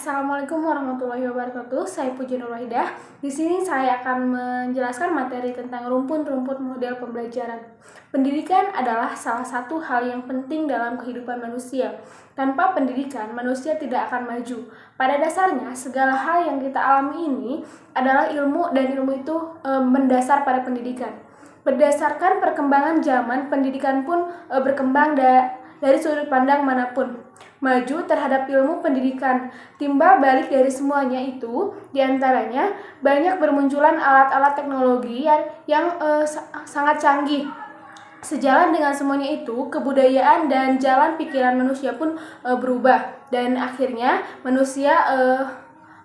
Assalamualaikum warahmatullahi wabarakatuh. Saya Puji Nur Wahidah. Di sini saya akan menjelaskan materi tentang rumpun-rumpun model pembelajaran. Pendidikan adalah salah satu hal yang penting dalam kehidupan manusia. Tanpa pendidikan, manusia tidak akan maju. Pada dasarnya, segala hal yang kita alami ini adalah ilmu, dan ilmu itu mendasar pada pendidikan. Berdasarkan perkembangan zaman, pendidikan pun berkembang dari sudut pandang manapun. Maju terhadap ilmu pendidikan. Timbal balik dari semuanya itu, diantaranya banyak bermunculan alat-alat teknologi yang sangat canggih. Sejalan dengan semuanya itu, kebudayaan dan jalan pikiran manusia pun berubah, dan akhirnya manusia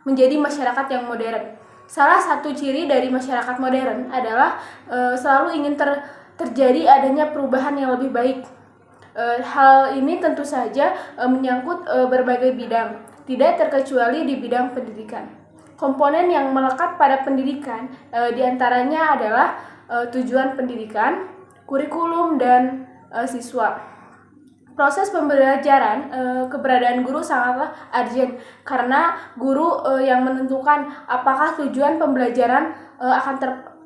menjadi masyarakat yang modern. Salah satu ciri dari masyarakat modern adalah selalu ingin terjadi adanya perubahan yang lebih baik. Hal ini tentu saja menyangkut berbagai bidang, tidak terkecuali di bidang pendidikan. Komponen yang melekat pada pendidikan diantaranya adalah tujuan pendidikan, kurikulum, dan siswa. Proses pembelajaran, keberadaan guru sangatlah urgent, karena guru yang menentukan apakah tujuan pembelajaran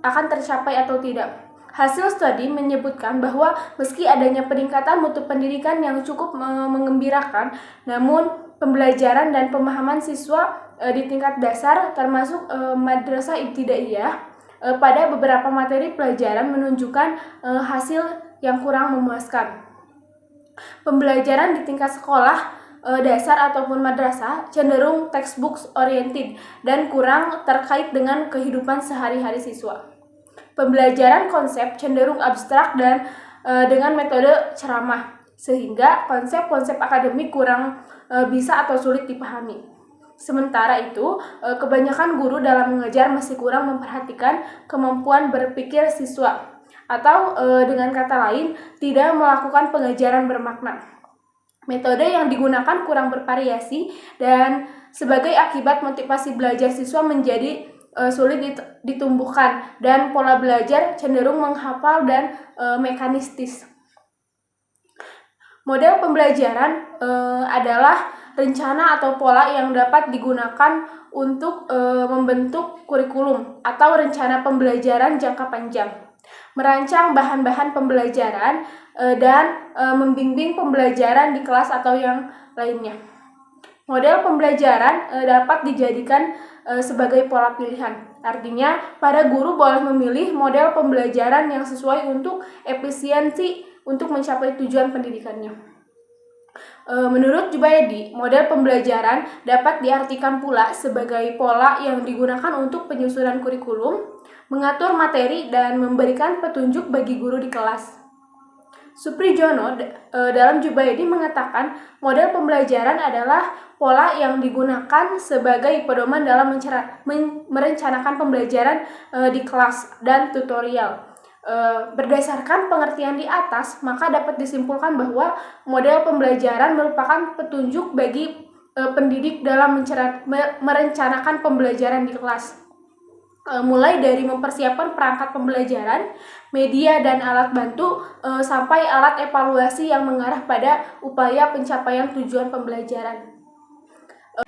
akan tercapai atau tidak. Hasil studi menyebutkan bahwa meski adanya peningkatan mutu pendidikan yang cukup mengembirakan, namun pembelajaran dan pemahaman siswa di tingkat dasar termasuk madrasah ibtidaiyah pada beberapa materi pelajaran menunjukkan hasil yang kurang memuaskan. Pembelajaran di tingkat sekolah dasar ataupun madrasah cenderung textbooks oriented dan kurang terkait dengan kehidupan sehari-hari siswa. Pembelajaran konsep cenderung abstrak dan dengan metode ceramah, sehingga konsep-konsep akademik kurang bisa atau sulit dipahami. Sementara itu, kebanyakan guru dalam mengajar masih kurang memperhatikan kemampuan berpikir siswa, atau dengan kata lain, tidak melakukan pengajaran bermakna. Metode yang digunakan kurang bervariasi, dan sebagai akibat motivasi belajar siswa menjadi sulit ditumbuhkan, dan pola belajar cenderung menghafal dan mekanistis. Model pembelajaran adalah rencana atau pola yang dapat digunakan untuk membentuk kurikulum atau rencana pembelajaran jangka panjang, merancang bahan-bahan pembelajaran, dan membimbing pembelajaran di kelas atau yang lainnya. Model pembelajaran dapat dijadikan sebagai pola pilihan. Artinya, para guru boleh memilih model pembelajaran yang sesuai untuk efisiensi untuk mencapai tujuan pendidikannya. Menurut Jubaidi, model pembelajaran dapat diartikan pula sebagai pola yang digunakan untuk penyusunan kurikulum, mengatur materi, dan memberikan petunjuk bagi guru di kelas. Suprijono dalam Jubaidi mengatakan model pembelajaran adalah pola yang digunakan sebagai pedoman dalam merencanakan pembelajaran di kelas dan tutorial. Berdasarkan pengertian di atas, maka dapat disimpulkan bahwa model pembelajaran merupakan petunjuk bagi pendidik dalam merencanakan pembelajaran di kelas. Mulai dari mempersiapkan perangkat pembelajaran, media dan alat bantu, sampai alat evaluasi yang mengarah pada upaya pencapaian tujuan pembelajaran.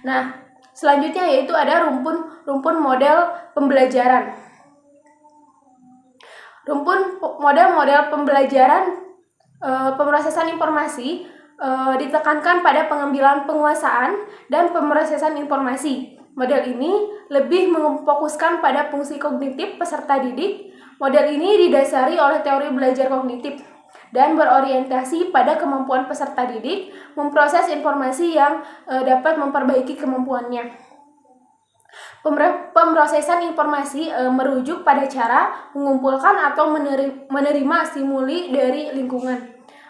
Nah, selanjutnya yaitu ada rumpun model pembelajaran. Rumpun model pembelajaran pemrosesan informasi ditekankan pada pengambilan penguasaan dan pemrosesan informasi. Model ini lebih memfokuskan pada fungsi kognitif peserta didik. Model ini didasari oleh teori belajar kognitif dan berorientasi pada kemampuan peserta didik memproses informasi yang dapat memperbaiki kemampuannya. Pemrosesan informasi merujuk pada cara mengumpulkan atau menerima stimuli dari lingkungan,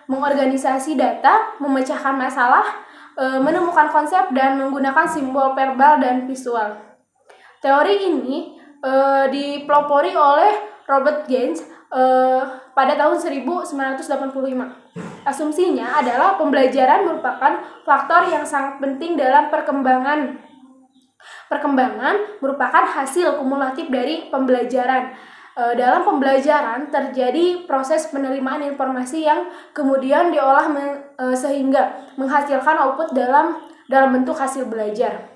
mengorganisasi data, memecahkan masalah, menemukan konsep, dan menggunakan simbol verbal dan visual. Teori ini dipelopori oleh Robert Gaines pada tahun 1985. Asumsinya adalah pembelajaran merupakan faktor yang sangat penting dalam perkembangan merupakan hasil kumulatif dari pembelajaran. Dalam pembelajaran terjadi proses penerimaan informasi yang kemudian diolah sehingga menghasilkan output dalam bentuk hasil belajar.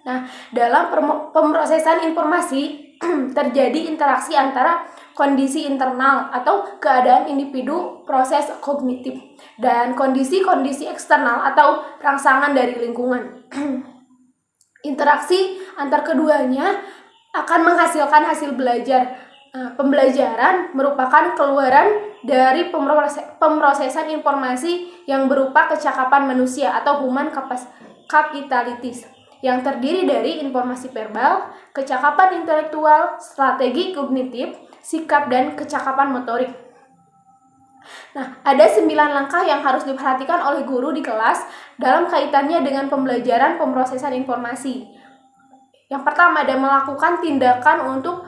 Nah, dalam pemrosesan informasi terjadi interaksi antara kondisi internal atau keadaan individu proses kognitif dan kondisi-kondisi eksternal atau rangsangan dari lingkungan. Interaksi antar keduanya akan menghasilkan hasil belajar. Pembelajaran merupakan keluaran dari pemrosesan informasi yang berupa kecakapan manusia atau human capitalities yang terdiri dari informasi verbal, kecakapan intelektual, strategi kognitif, sikap, dan kecakapan motorik. Nah, ada 9 langkah yang harus diperhatikan oleh guru di kelas dalam kaitannya dengan pembelajaran pemrosesan informasi. Yang pertama ada melakukan tindakan untuk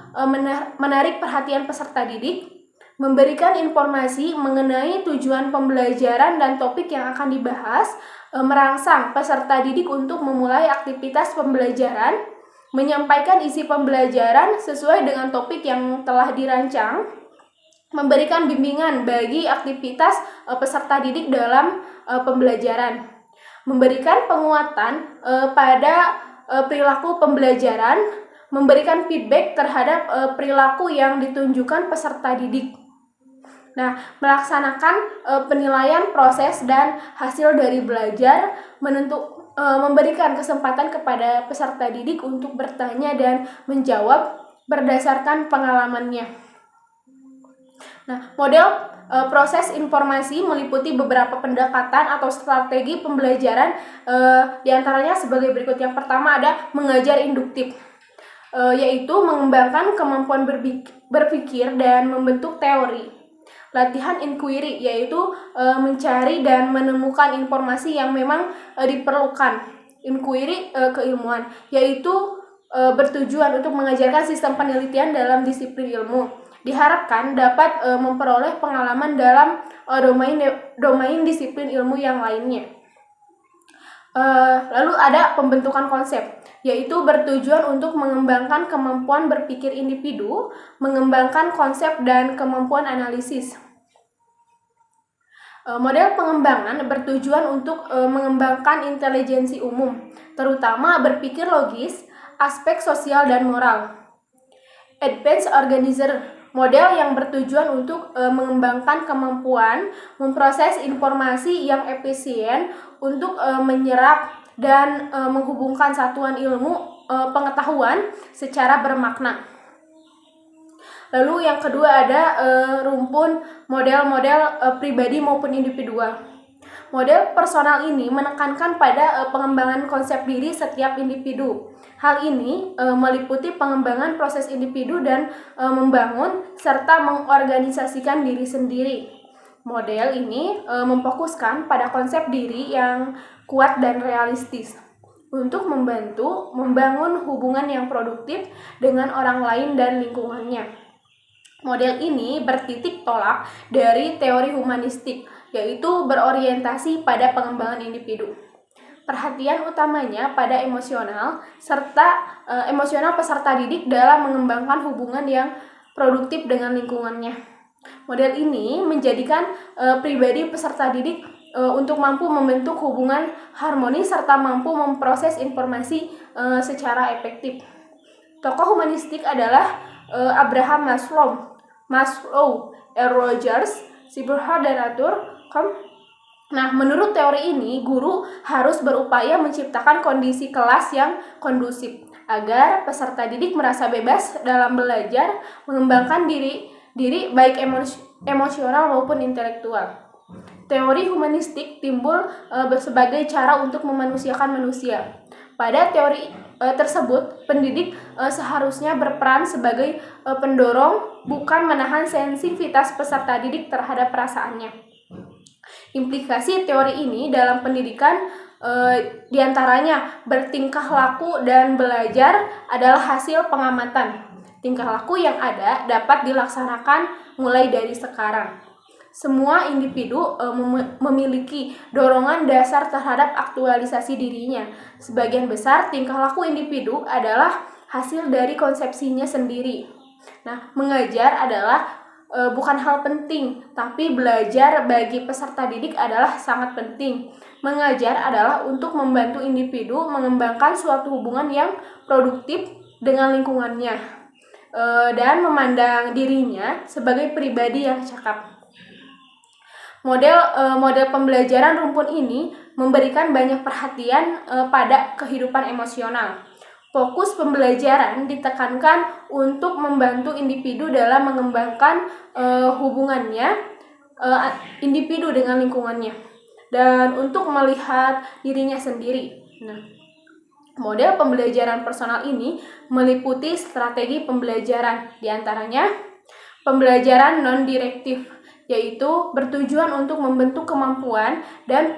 menarik perhatian peserta didik, memberikan informasi mengenai tujuan pembelajaran dan topik yang akan dibahas, merangsang peserta didik untuk memulai aktivitas pembelajaran, menyampaikan isi pembelajaran sesuai dengan topik yang telah dirancang, memberikan bimbingan bagi aktivitas peserta didik dalam pembelajaran, memberikan penguatan pada perilaku pembelajaran, memberikan feedback terhadap perilaku yang ditunjukkan peserta didik. Nah, melaksanakan penilaian proses dan hasil dari belajar, memberikan kesempatan kepada peserta didik untuk bertanya dan menjawab berdasarkan pengalamannya. Nah, model proses informasi meliputi beberapa pendekatan atau strategi pembelajaran, diantaranya sebagai berikut. Yang pertama ada mengajar induktif, yaitu mengembangkan kemampuan berpikir dan membentuk teori. Latihan inquiry, yaitu mencari dan menemukan informasi yang memang diperlukan. Inquiry keilmuan, yaitu bertujuan untuk mengajarkan sistem penelitian dalam disiplin ilmu. Diharapkan dapat memperoleh pengalaman dalam domain disiplin ilmu yang lainnya. Lalu ada pembentukan konsep, yaitu bertujuan untuk mengembangkan kemampuan berpikir individu, mengembangkan konsep dan kemampuan analisis. Model pengembangan bertujuan untuk mengembangkan intelijensi umum, terutama berpikir logis, aspek sosial dan moral. Advanced Organizer, model yang bertujuan untuk mengembangkan kemampuan memproses informasi yang efisien untuk menyerap dan menghubungkan satuan ilmu pengetahuan secara bermakna. Lalu yang kedua ada rumpun model-model pribadi maupun individual. Model personal ini menekankan pada pengembangan konsep diri setiap individu. Hal ini meliputi pengembangan proses individu dan membangun serta mengorganisasikan diri sendiri. Model ini memfokuskan pada konsep diri yang kuat dan realistis untuk membantu membangun hubungan yang produktif dengan orang lain dan lingkungannya. Model ini bertitik tolak dari teori humanistik, yaitu berorientasi pada pengembangan individu. Perhatian utamanya pada emosional peserta didik dalam mengembangkan hubungan yang produktif dengan lingkungannya. Model ini menjadikan pribadi peserta didik untuk mampu membentuk hubungan harmonis serta mampu memproses informasi secara efektif. Tokoh humanistik adalah Abraham Maslow, Rogers, Sibrhard, dan Arthur Combe. Nah, menurut teori ini, guru harus berupaya menciptakan kondisi kelas yang kondusif agar peserta didik merasa bebas dalam belajar, mengembangkan diri baik emosional maupun intelektual. Teori humanistik timbul sebagai cara untuk memanusiakan manusia. Pada teori tersebut, pendidik seharusnya berperan sebagai pendorong, bukan menahan sensitivitas peserta didik terhadap perasaannya. Implikasi teori ini dalam pendidikan diantaranya bertingkah laku dan belajar adalah hasil pengamatan. Tingkah laku yang ada dapat dilaksanakan mulai dari sekarang. Semua individu memiliki dorongan dasar terhadap aktualisasi dirinya. Sebagian besar tingkah laku individu adalah hasil dari konsepsinya sendiri. Nah, mengajar adalah bukan hal penting, tapi belajar bagi peserta didik adalah sangat penting. Mengajar adalah untuk membantu individu mengembangkan suatu hubungan yang produktif dengan lingkungannya dan memandang dirinya sebagai pribadi yang cakap. Model pembelajaran rumpun ini memberikan banyak perhatian pada kehidupan emosional. Fokus pembelajaran ditekankan untuk membantu individu dalam mengembangkan hubungannya individu dengan lingkungannya dan untuk melihat dirinya sendiri. Nah, model pembelajaran personal ini meliputi strategi pembelajaran, diantaranya pembelajaran non-direktif, yaitu bertujuan untuk membentuk kemampuan dan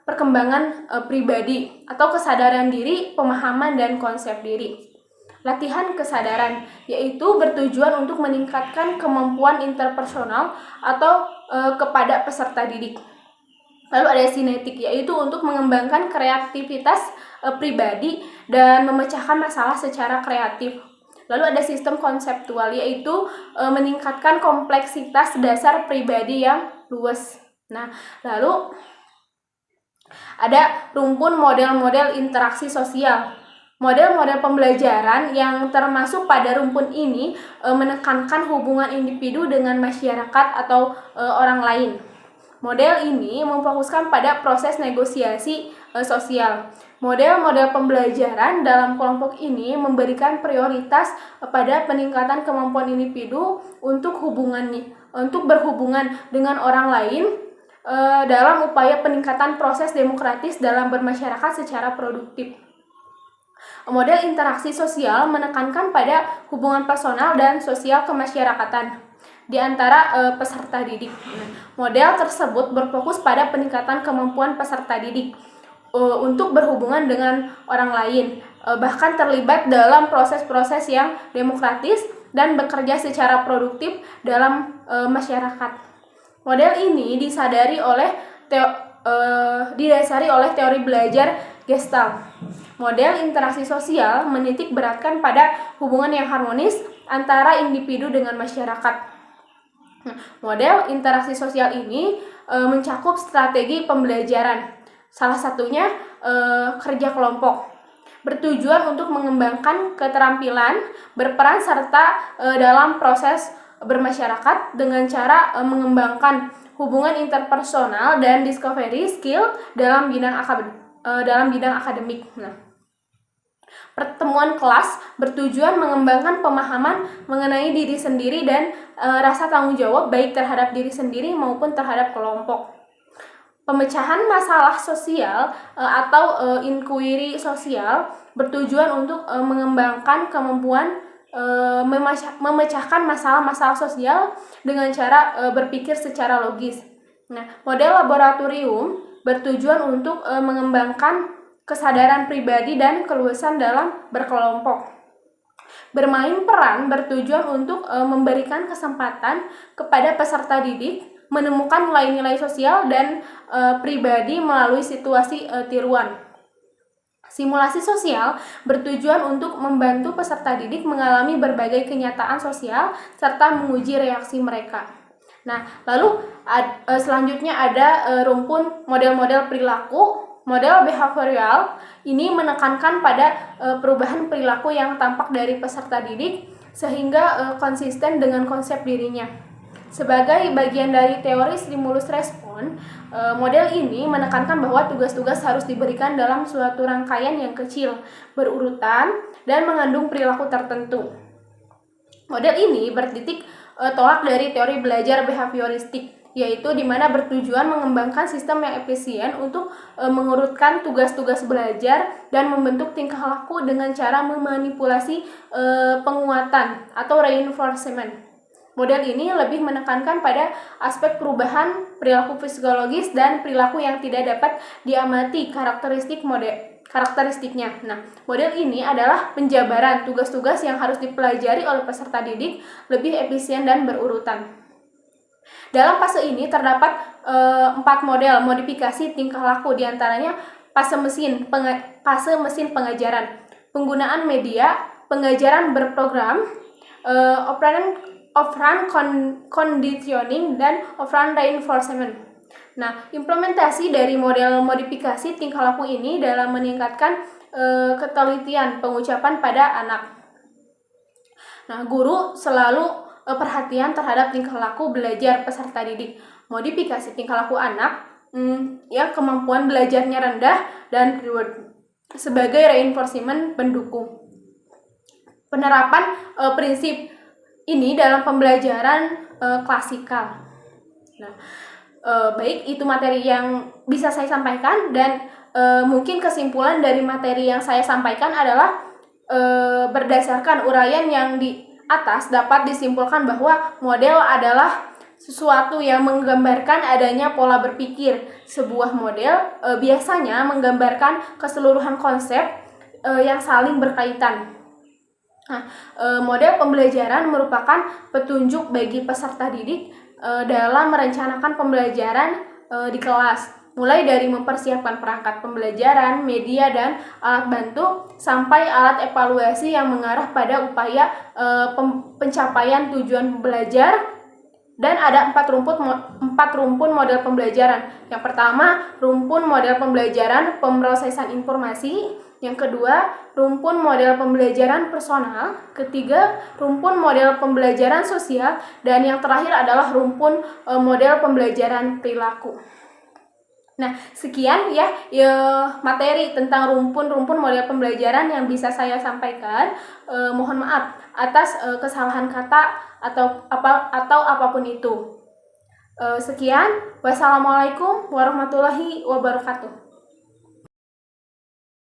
perkembangan pribadi atau kesadaran diri, pemahaman, dan konsep diri. Latihan kesadaran, yaitu bertujuan untuk meningkatkan kemampuan interpersonal atau kepada peserta didik. Lalu ada sinetik, yaitu untuk mengembangkan kreativitas pribadi dan memecahkan masalah secara kreatif. Lalu ada sistem konseptual, yaitu meningkatkan kompleksitas dasar pribadi yang luas. Nah, lalu ada rumpun model-model interaksi sosial. Model-model pembelajaran yang termasuk pada rumpun ini menekankan hubungan individu dengan masyarakat atau orang lain. Model ini memfokuskan pada proses negosiasi sosial. Model-model pembelajaran dalam kelompok ini memberikan prioritas pada peningkatan kemampuan individu untuk berhubungan dengan orang lain dalam upaya peningkatan proses demokratis dalam bermasyarakat secara produktif. Model interaksi sosial menekankan pada hubungan personal dan sosial kemasyarakatan di antara peserta didik. Model tersebut berfokus pada peningkatan kemampuan peserta didik untuk berhubungan dengan orang lain, bahkan terlibat dalam proses-proses yang demokratis dan bekerja secara produktif dalam masyarakat. Model ini didasari oleh teori belajar Gestalt. Model interaksi sosial menitik beratkan pada hubungan yang harmonis antara individu dengan masyarakat. Model interaksi sosial ini mencakup strategi pembelajaran. Salah satunya kerja kelompok, bertujuan untuk mengembangkan keterampilan berperan serta dalam proses bermasyarakat dengan cara mengembangkan hubungan interpersonal dan discovery skill dalam bidang akademik. Nah, pertemuan kelas bertujuan mengembangkan pemahaman mengenai diri sendiri dan rasa tanggung jawab baik terhadap diri sendiri maupun terhadap kelompok. Pemecahan masalah sosial atau inquiry sosial bertujuan untuk mengembangkan kemampuan memecahkan masalah-masalah sosial dengan cara berpikir secara logis. Nah, model laboratorium bertujuan untuk mengembangkan kesadaran pribadi dan keluasan dalam berkelompok. Bermain peran bertujuan untuk memberikan kesempatan kepada peserta didik menemukan nilai-nilai sosial dan pribadi melalui situasi tiruan. Simulasi sosial bertujuan untuk membantu peserta didik mengalami berbagai kenyataan sosial serta menguji reaksi mereka. Nah, lalu selanjutnya ada rumpun model-model perilaku. Model behavioral ini menekankan pada perubahan perilaku yang tampak dari peserta didik sehingga konsisten dengan konsep dirinya. Sebagai bagian dari teori stimulus respon, model ini menekankan bahwa tugas-tugas harus diberikan dalam suatu rangkaian yang kecil, berurutan, dan mengandung perilaku tertentu. Model ini bertitik tolak dari teori belajar behavioristik, yaitu di mana bertujuan mengembangkan sistem yang efisien untuk mengurutkan tugas-tugas belajar dan membentuk tingkah laku dengan cara memanipulasi penguatan atau reinforcement. Model ini lebih menekankan pada aspek perubahan perilaku psikologis dan perilaku yang tidak dapat diamati karakteristiknya. Nah, model ini adalah penjabaran tugas-tugas yang harus dipelajari oleh peserta didik lebih efisien dan berurutan. Dalam fase ini terdapat 4 model modifikasi tingkah laku, diantaranya fase mesin pengajaran, penggunaan media, pengajaran berprogram, operant conditioning, dan operant reinforcement. Nah, implementasi dari model modifikasi tingkah laku ini dalam meningkatkan ketelitian pengucapan pada anak. Nah, guru selalu perhatian terhadap tingkah laku belajar peserta didik. Modifikasi tingkah laku anak yang kemampuan belajarnya rendah dan reward sebagai reinforcement pendukung. Penerapan prinsip ini dalam pembelajaran klasikal. Nah, baik itu materi yang bisa saya sampaikan, dan mungkin kesimpulan dari materi yang saya sampaikan adalah berdasarkan uraian yang di atas dapat disimpulkan bahwa model adalah sesuatu yang menggambarkan adanya pola berpikir. Sebuah model biasanya menggambarkan keseluruhan konsep yang saling berkaitan. Nah, model pembelajaran merupakan petunjuk bagi peserta didik dalam merencanakan pembelajaran di kelas, mulai dari mempersiapkan perangkat pembelajaran, media, dan alat bantu, sampai alat evaluasi yang mengarah pada upaya pencapaian tujuan belajar. Dan ada 4 rumpun model pembelajaran. Yang pertama, rumpun model pembelajaran pemrosesan informasi. Yang kedua, rumpun model pembelajaran personal. Ketiga, rumpun model pembelajaran sosial. Dan yang terakhir adalah rumpun model pembelajaran perilaku. Nah, sekian ya materi tentang rumpun-rumpun model pembelajaran yang bisa saya sampaikan. Mohon maaf atas kesalahan kata atau apapun itu. Sekian, wassalamualaikum warahmatullahi wabarakatuh.